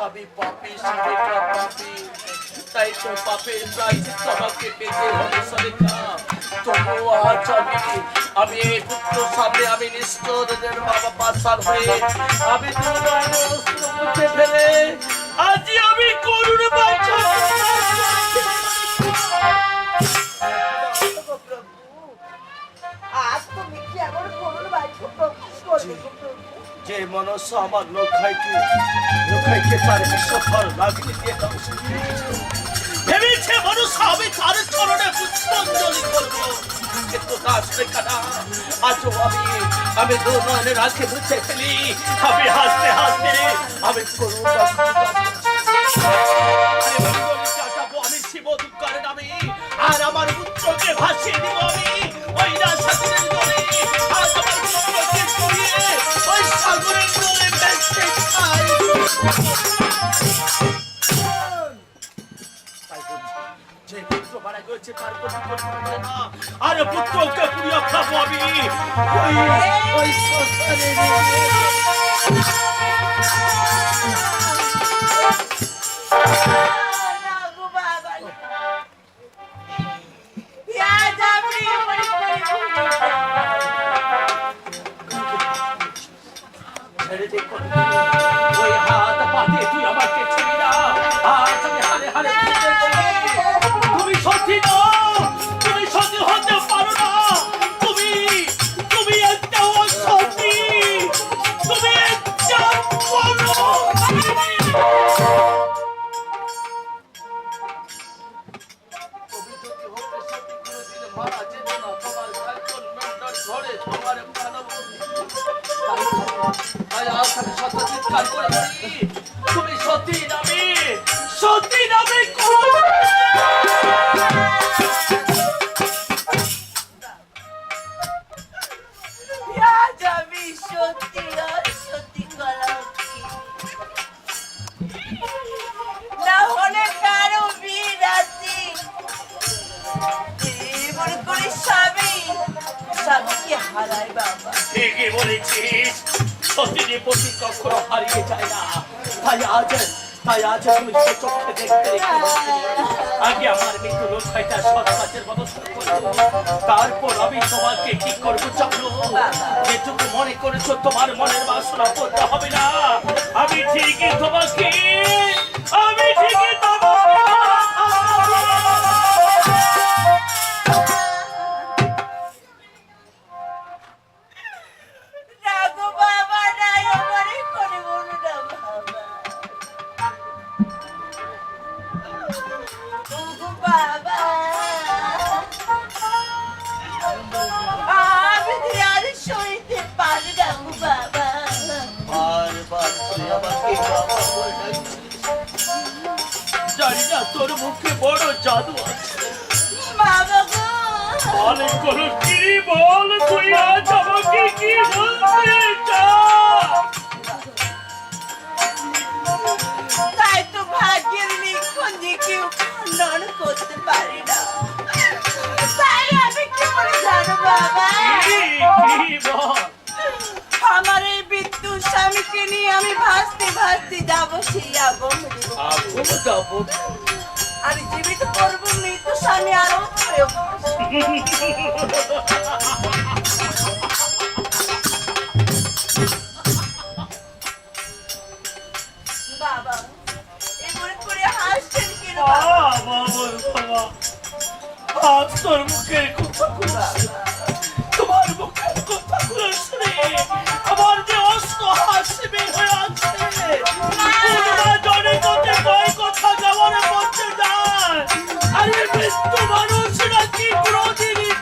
আমি পাপী সুলেখা পাপী, তাই তো পাপের প্রায়শ্চিত্ত আমাকে পেতে হবে সুলেখা। তবুও আজ আমি এই পুত্র সামনে আমি নিষ্ঠুরদের বাবা পাচার হয়ে আমি দুর্নয়নের অস্ত্র মুখে ফেলে আজই আমি করুণ বাঁচা। যে মনস্য আমার লোকাইকে তার বিশ্বভর লাগিয়ে দিয়ে ভেবেছে মনুষ্য আমি তার চরণে পুষ্পাঞ্জলি করবো, কিন্তু তার শেখানা আজও আমি দুর্নয়নের আঁখে মুছে ফেলি। আমি হাসতে হাসতে আমি করুণ আমি শিব দুঃখের নামে আর আমার পুত্রকে ভাসিয়ে দিব আমি ওই না সাগরের জলে। আজ আমার পুত্রকে ছড়িয়ে ওই সাগরের জলে বেঁচে খাই। যে পুত্র মারা গেছে তার প্রতি করতে না, আর পুত্রকে পুড়িয়ে খাবো আমি ওই শ্মশানে। ওই হাত পাতে তুই আমাকে ছুঁড়ি না, আজ আমি হারে হারে তুমি সত্যি নও, তুমি সত্যি হতে পারো না, তুমি একটা অসত্যি, তুমি একটা তুমি যদি হতে সত্যি কোনোদিন মারা যেত না, তোমার কালকন মেন্টার ঘরে তোমার বানাবো। চিৎকার করেছি তুমি সত্যি নামে সত্যি নামে আমি সত্যি সত্যি করাম না হলে কারো বিয়ে রাত্রি মনে করে স্বামীকে হারায় বাবা। ঠিকই বলেছিস, সত্যি প্রতি কখনো হারিয়ে যায় না। তাই আজ আমি চোখে দেখতে আগে আমার মৃত্যু লোকটা সৎ কাজের ব্যবস্থা করবো, তারপর আমি তোমাকে কি করবো জানো? যেটুকু মনে করেছো তোমার মনের বাসনা করতে হবে না, আমি ঠিকই তোমাকে জানি না তোর মুখে বড় জাদু আছে বাবা বল কোনো কি বল তুই আজ আমাকে কি বলতে তাই তো ভাগ্যের লিখন যে কেউ খণ্ডন করতে পারি না, তাই আমি কি করে জানো বাবা? আমার এই বিদ্যুৎ স্বামীকে নিয়ে আমি ভাসতে ভাসতে যাবো সেই আগুন, আমি জীবিত করবো মৃত্যু স্বামী আরো বাবা এমন করে হাসছেন কেন? আজ তোর মুখের কথা তোমার মুখের কথা শুনে আমার যে অস্ত হাসি বের হয়ে আছে, জনে তোতে কয় কথা যাওয়ার মধ্যে যায়। আরে মৃত্যু মানুষ নাকি প্রতিদিন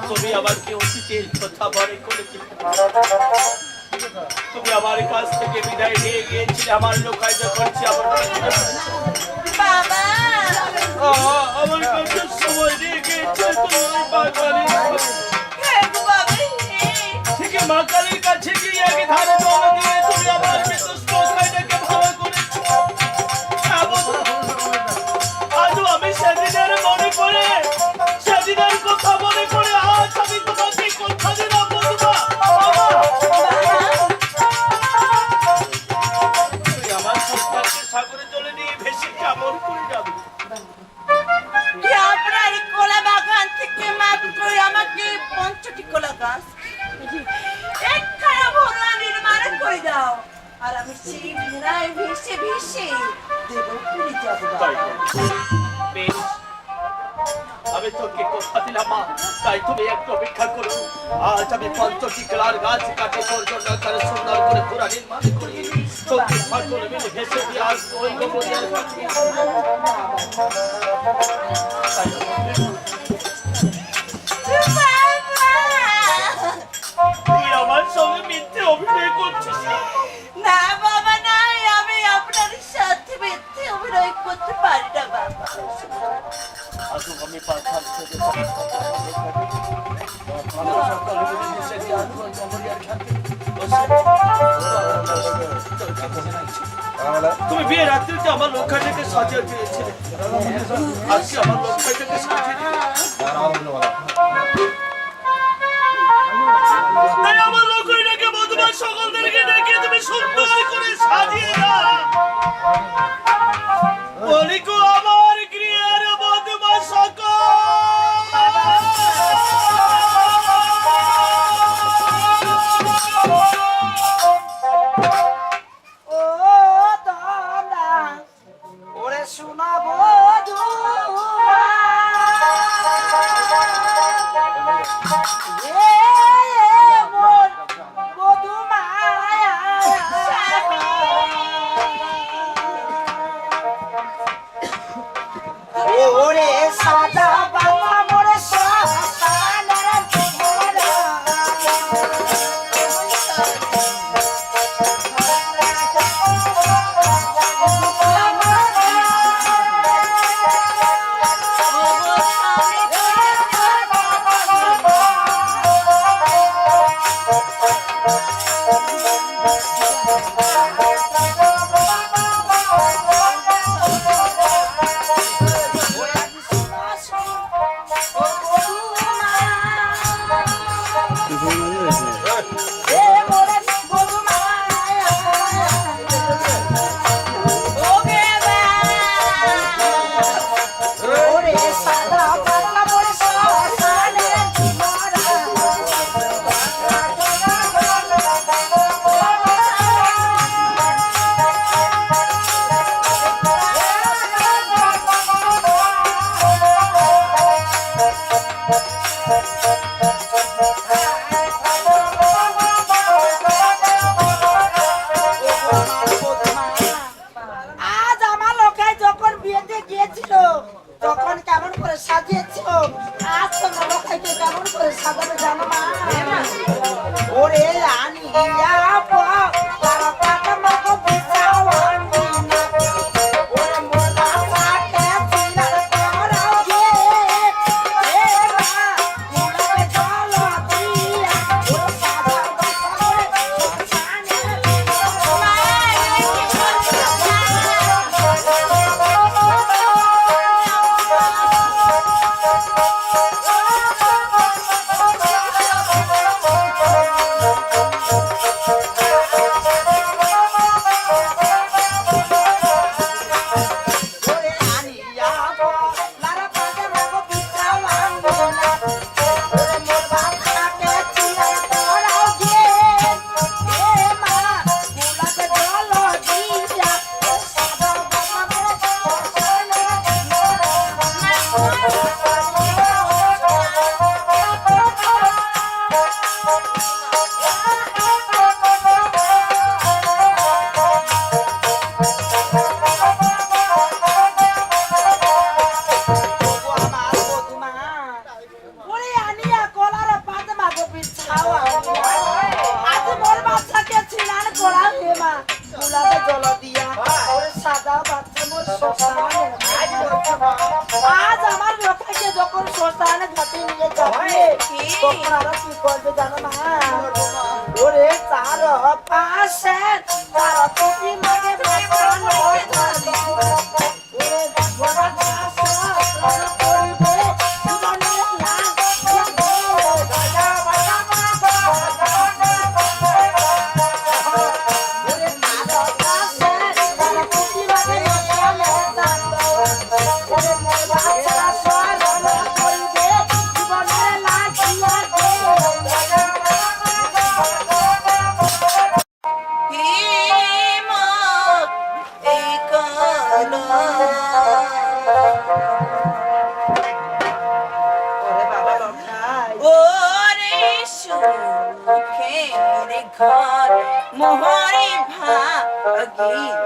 তুমি আমাকে অতীতের কথা মনে করে তুমি আমার কাছ থেকে বিদায় নিয়ে গিয়েছিলে আমার লোকায় যখন বাবা এক ধারে জল দিয়ে তুমি আমার বিশ্বস্ত খাইটাকে ভালো করেছো। আজও আমি সেদিনের মনে করে, সেদিনের কথা মনে করে আজ আমি তোমাকে কথা দিলাম বন্ধুরা, তুই আমার সন্তানকে সাগরে জলে নিয়ে ভেসে কেমন করে যাবে? আপনার কলা বাগান থেকে মাত্রই আমাকে ৫টি কলা গাছ একখানা ভোলা নির্মাণ করে দাও, আর আমি সেই ভেড়ায় ভেসে ভেসে দেবপুরে যাব। বেশ, আমি তোকে কথা দিলাম মা, তাই তুমি একটু অপেক্ষা করো। আজ আমি ৫টি কলার গাছ কাটে পর্যন্ত করে সুন্দর করে পুরা নির্মাণ করি, চোখে ফাটল মিলে ভেসে দিয়ে আসবো ওই গোবরিয়ার কাছে। তুই আমার সঙ্গে মিথ্যে অভিনয় করছিস। না বাবা নাই, আমি আপনার সাথে মিথ্যে অভিনয় করতে পারি না বাবা। আজও আমি পাঠান থেকে তুমি বিয়ে রাত্রিতে আমার লক্ষ্যটাকে সাজিয়ে দিয়েছিলে, আজকে আমার লক্ষ্যটাকে সাজিয়ে তাই আমার লক্ষ্যটাকে মধুমাস সকলদেরকে ডেকে তুমি সুন্দর করে সাজিয়ে দাও। বলিকো আমার গৃহের মধুমাস সকল আজ আমার লোকটাকে যখন শ্মশানে ঘাটে নিয়ে যাবে তখন আরো কি করবে জানো না? ওরে তার পাশে তার তুমি মাকে বাঁচানো ওরে ঘোড়া চাষা করিবে জীবনের লাভ ঘর মোহরে ভাগিল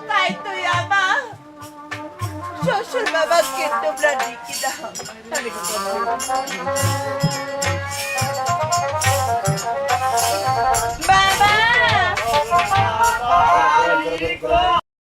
তাই তো আমার শ্বশুর বাবাকে তোমরা ডেকে দাও